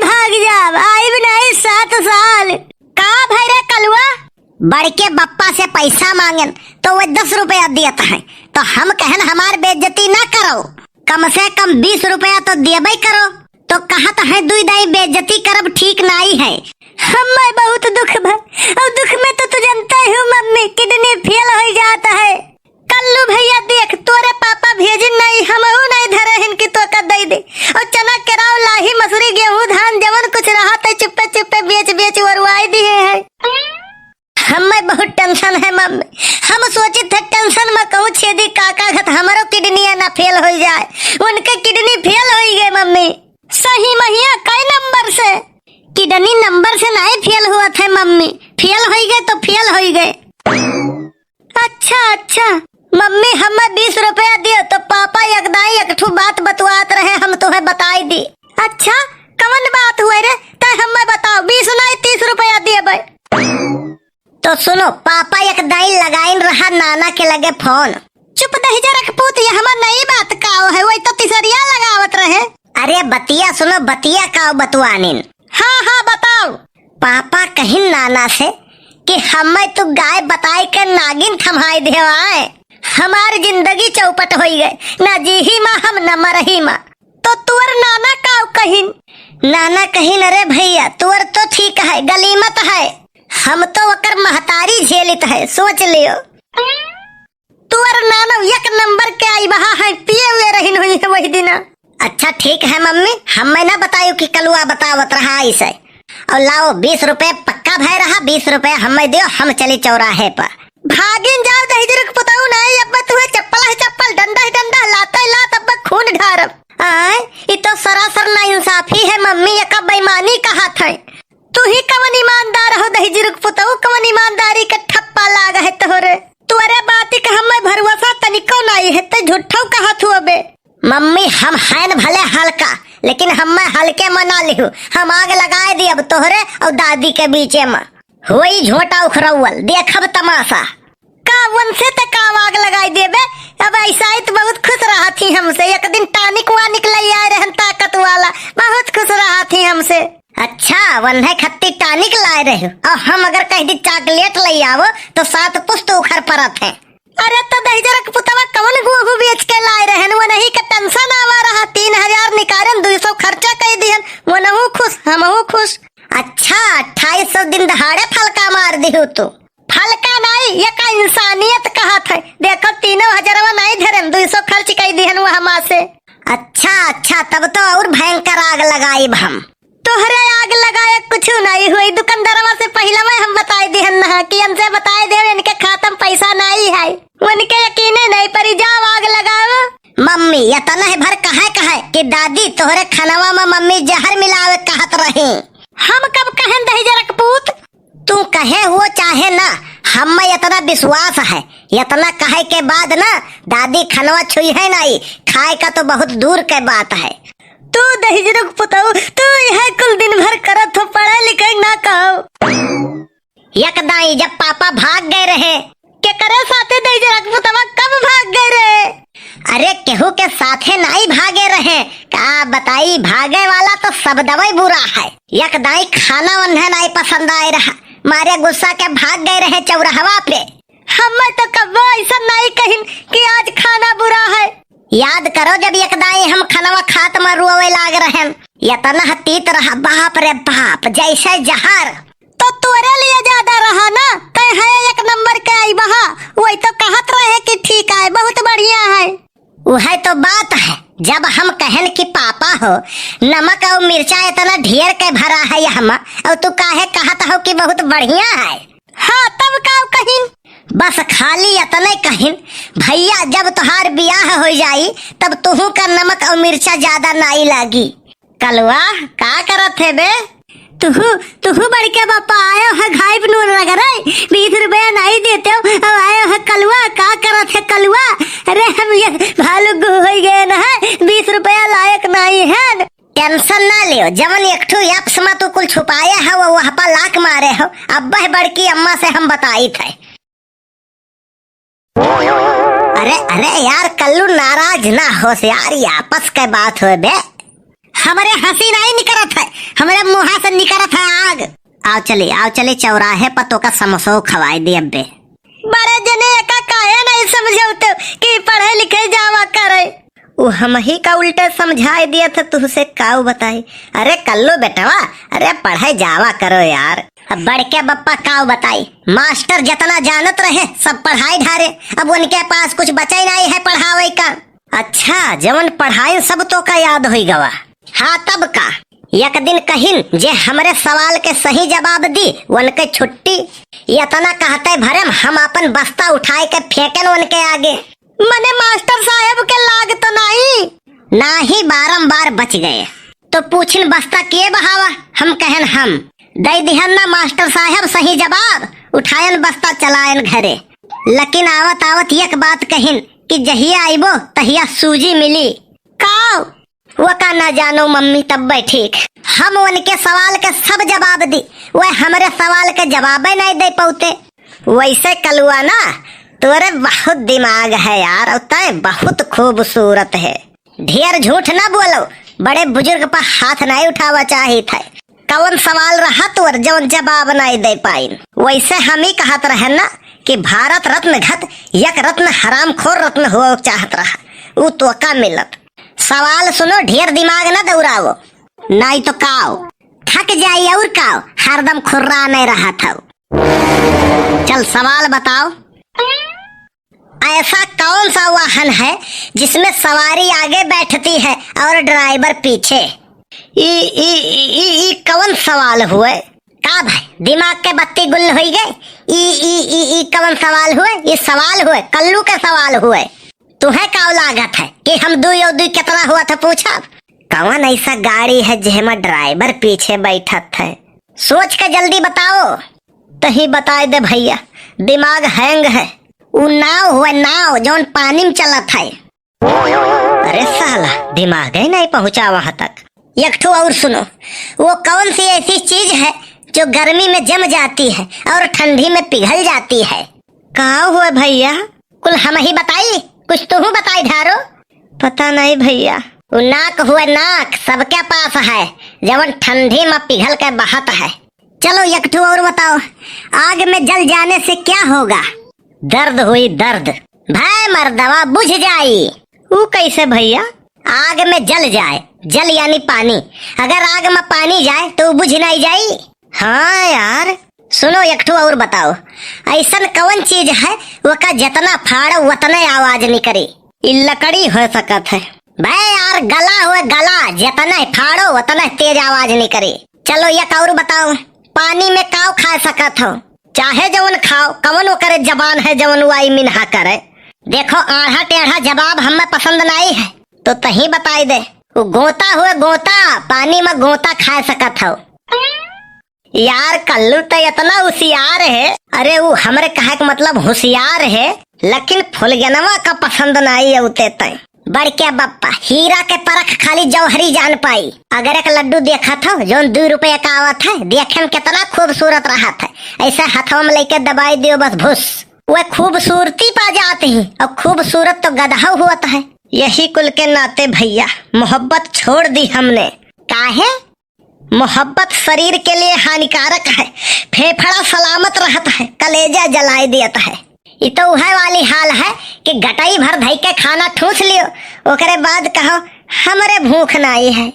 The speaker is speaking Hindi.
भाग जाब, आई भी नहीं 7 साल। का भाई रे कलुआ, बड़के बप्पा से पैसा मांगन तो वो 10 रुपया देता है, तो हम कहन हमार बेइज्जती ना करो, कम से कम 20 रुपया तो देबे करो। तो कहत है दुई दाई बेइज्जती करब ठीक नहीं है। हमें बहुत दुख भा, और दुख में तो तू जानता ही मम्मी किडनी फेल हो जाता है। कल्लू भैया देख तोरे पापा भेजिन नहीं, हमहू नहीं धरे हिन की तो कर दे दे, और चना केराव लाही मसूरी गेहूं धान जवन कुछ रहा तो चुप्पे चुप्पे बेच बेच वरवाई दिए है। हमें बहुत टेंशन है मम्मी, हम सोचे थे टेंशन में कहूँ छेदी काका घत हमारो किडनी ना फेल हो जाए, उनके किडनी फेल हो गए मम्मी। सही महिया कई नंबर से? किडनी नंबर से नहीं फेल हुआ था मम्मी, फेल हो गए तो फेल हो गए। अच्छा अच्छा मम्मी, हमें 20 रुपया दियो तो पापा एकदाई एक ठू बात बतवात रहे, हम तुम्हें बताई दी। अच्छा कौन बात हुए रे, तो हमें बताओ। 20 नहीं 30 रुपया दिए। तो सुनो, पापा एकदाई लगाइन रहा नाना के लगे फोन। चुप दही जा रख पूत, ये हमार नई बात काओ है, वही तो तिसरिया लगावत रहे। अरे बतिया सुनो, बतिया काओ बतवानिन। हाँ हाँ बताओ। पापा कहिन नाना से कि हमें तो गाय बताई के नागिन थमाई देवाए, हमारी जिंदगी चौपट हो गए, ना जी ही माँ हम न मरही माँ। तो तुअर नाना काओ कहिन? नाना कहिन अरे भैया तुअर तो ठीक है, गलीमत है, हम तो वकर महतारी झेलित है, सोच लियो। तुअर नाना एक नंबर के आई बहा है, पिए हुए रहिन हुई है वही दिन। अच्छा ठीक है मम्मी, हमें ना बतायो कि कलुआ बतावत रहा इसे। और लाओ 20 रुपए पक्का भाई रहा, 20 रुपए हमें दियो, हम चले चौराहे पर। भागिन जाओ दही जरूर पुताऊ नहीं, अब तुम्हें चप्पल है चप्पल, डंडा है डंडा, लाता है लात, अब खून ढारब। ये तो सरासर ना इंसाफी है मम्मी, ये का बेईमानी कहा था। तू ही कवन ईमानदार हो दही जरूर पुताऊ, कवन ईमानदारी का ठप्पा लाग है तोरे। तुअरे बाती का हमें भरोसा तनिको नहीं है, तो झूठा कहा थू अबे। मम्मी हम हैं भले हल्का, लेकिन हमें हल्के मना लिहू, हम आग लगाए दी अब तोहरे और दादी के बीचे में, वही झोटा उखरौल देखब तमाशा। कावन से तक आग लगाई देबे, अब ऐसा ही तो बहुत खुश रहा थी हमसे, एक दिन टानिक वानिक ले आए रहन ताकत वाला, बहुत खुश रहा थी हमसे। अच्छा वन्हे खत्ती टानिक लाए रहे, और हम अगर कहीं दी चॉकलेट ले आवो तो 7 पुस्त उखर परत है। अरे तो दहीजरक पुतवा कवन गेहूं बेच के लाए रहन, वो नहीं का टेंशन आवा रहा, 3000 निकालन 200 खर्चा कर दिहन, वो नहु खुश हमहु खुश। अच्छा 2800 दिन दहाड़े फलका मार दिहु तू। फलका नहीं, ये का इंसानियत कहा था, देखो 3000 नहीं धरन, 200 खर्च कर दिहन वो हमा से। अच्छा अच्छा तब तो और भयंकर आग लगाई हम। तोहरे आग लगाए कुछ नहीं हुई, दुकानदारवा से पहले में हम बताए दिहन ना कि हमसे बताए दे इनके खातम पैसा नहीं है, उनके यकीने नहीं परी, जाओ आग लगाओ। मम्मी ये तना है भर कहे कि दादी तोहरे खानवा में मम्मी जहर मिलावे कहत रही। हम कब कहन दही जरक पूत, तू कहे वो चाहे ना, हमें इतना विश्वास है, इतना कहे के बाद ना दादी खानवा छुई है नहीं, खाए का तो बहुत दूर के बात है। तू दहीजरक पुताऊ, तू यह कुल दिन भर करत हो, पढ़े लिखे ना कहो। यकदाई जब पापा भाग गए रहे, के करे साथे दहीजरक पुतावा कब भाग गए रहे? अरे केहू के साथे नहीं भागे रहे, का बताई, भागे वाला तो सब दवाई बुरा है। यकदाई खाना उन्हें नहीं पसंद आए रहा, मारे गुस्सा के भाग गए रहे चौराहवा पे। हमें तो कब ऐसा नहीं कहिन कि आज खाना बुरा है। याद करो जब एकदाई हम खानवा खात में रोवे लाग रहे, इतना तीत रहा, बाप रे बाप जैसे जहर। तो तोरे लिए ज्यादा रहा ना, ते है एक नंबर के आई बहा, वही तो कहत रहे कि ठीक है, बहुत बढ़िया है। वह तो बात है, जब हम कहन कि पापा हो नमक और मिर्चा इतना ढेर के भरा है हम, और तू काहे कहत हो कि बहुत बढ़िया है। हाँ तब का कहिन, बस खाली इतने कहिन भैया जब तुहार बियाह हो जाई तब तुहू का नमक और मिर्चा ज्यादा नहीं लागी। कलवा का करत है बे? तुहू बड़के बापा आयो है घाई बनूर लग रहा है, 20 रुपया नहीं देते हो, अब आयो है कलवा, का करत है कलवा? अरे हम ये भालू हो गए ना है, 20 रुपया लायक नहीं है। टेंशन ना लियो, जवन एक ठू एप्स में तू कुल छुपाया है वो वहाँ पर लाक मारे हो, अब्बा बड़की अम्मा से हम बताई थे। अरे अरे यार कल्लू नाराज ना हो यार, ये आपस के बात हो बे, हमारे हंसी नहीं निकलत है, हमारे बंदी करत है आग। आओ चले चौराहे पतो का समोसा खवाए दे अब्बे। बड़े जने का काहे नहीं समझौते कि पढ़े लिखे जावा करे। वो हम ही का उल्टे समझाई दिया था तुझसे काऊ बताई। अरे कल्लो बेटवा, अरे पढ़े जावा करो यार। अब बढ़ के बप्पा काऊ बताई, मास्टर जितना जानत रहे सब पढ़ाई ढारे, अब उनके पास कुछ बचा ही नहीं है पढ़ावे का। अच्छा जवन पढ़ाई सब तो का याद होई गवा। हाँ तब का एक दिन कहिन जे हमरे सवाल के सही जवाब दी उनके छुट्टी। इतना कहते भरम हम अपन बस्ता उठाए के फेंकन उनके आगे। मने मास्टर साहब के लाग तो नहीं बारंबार बच गए। तो पूछिन बस्ता किए बहावा, हम कहन हम दई दिहन ना मास्टर साहब सही जवाब, उठायन बस्ता चलायन घरे। लेकिन आवत आवत एक बात कहिन कि जहिया आइबो तहिया सूजी मिली। काऊ वो का ना जानो मम्मी तब ठीक। हम उनके सवाल के सब जवाब दी, वह हमारे सवाल के जवाब ही नहीं दे पाते। वैसे कलुआ ना तोरे बहुत दिमाग है यार, और बहुत खूबसूरत है। ढेर झूठ ना बोलो, बड़े बुजुर्ग पर हाथ नहीं उठावा चाहिए था। कौन सवाल रहा तो जौन जवाब नहीं दे पाई। वैसे हम ही कहत रहे ना कि भारत रत्न घत एक रत्न हराम खोर रत्न हो चाहत रहा, वो तो का मिलत। सवाल सुनो, ढेर दिमाग न दौड़ाओ, नहीं तो काओ थक जाई और काओ हरदम खुर्रा नहीं रहा था। चल सवाल बताओ। ऐसा कौन सा वाहन है जिसमें सवारी आगे बैठती है और ड्राइवर पीछे? ई कौन सवाल हुए? का भाई दिमाग के बत्ती गुल हो गए? ई कौन सवाल हुए? ये सवाल हुए कल्लू के सवाल हुए। तुम्हें क्या लागत है कि हम दो कितना हुआ था पूछा? कौन ऐसा गाड़ी है जिसमें ड्राइवर पीछे बैठा है? सोच के जल्दी बताओ। तही बताए दे भैया, दिमाग हैंग है। वो नाव हुआ, नाव जौन पानी में चलत है। अरे साला दिमाग ही नहीं पहुंचा वहां तक। एक ठो और सुनो, वो कौन सी ऐसी चीज है जो गर्मी में जम जाती है और ठंडी में पिघल जाती है? कहाँ हुआ भैया? कुल हम ही बताई, कुछ तो हूँ बताई धारो। पता नहीं भैया। वो नाक हुआ, नाक सबके पास है जवन ठंडी में पिघल के बहत है। चलो एक ठो और बताओ, आग में जल जाने से क्या होगा? दर्द हुई दर्द। भाई मर्दवा बुझ जाई। वो कैसे भैया? आग में जल जाए, जल यानी पानी, अगर आग में पानी जाए तो बुझ नहीं जाई। हाँ यार। सुनो एक ठो और बताओ, ऐसन कौन चीज है वो का जितना फाड़ो उतने आवाज नहीं करे? लकड़ी हो सकत है। भाई यार गला हुआ, गला जितना फाड़ो उतना तेज आवाज नहीं करे। चलो एक और बताओ, पानी में काव खा सकत हो? चाहे जवन खाओ, कवन वो करे जबान है जवन वाई मिनहा करे। देखो आढ़ा टेढ़ा जवाब हमें पसंद नहीं है तो तही बताई दे। वो गोता हुए गोता, पानी में गोता खा सकत हो। यार कल्लू तो इतना होशियार है। अरे वो हमरे कहे का मतलब होशियार है, लेकिन फुलगनवा का पसंद नहीं होते तय। बढ़ के बप्पा हीरा के परख खाली जौहरी जान पाई। अगर एक लड्डू देखा था जो 2 रुपये का आवत है, देखे में कितना खूबसूरत रहा था, ऐसे हाथों में लेके दबाई दियो बस भूस, वह खूबसूरती पा जाते हैं। और खूबसूरत तो गधा हुआ है। यही कुल के नाते भैया मोहब्बत छोड़ दी हमने। काहे? मोहब्बत शरीर के लिए हानिकारक है, फेफड़ा सलामत रहता है, कलेजा जलाई देता है। ये तो वह वाली हाल है कि गटाई भर धई के खाना ठूस लियो, ओकरे बाद कहो हमरे भूख नहीं है।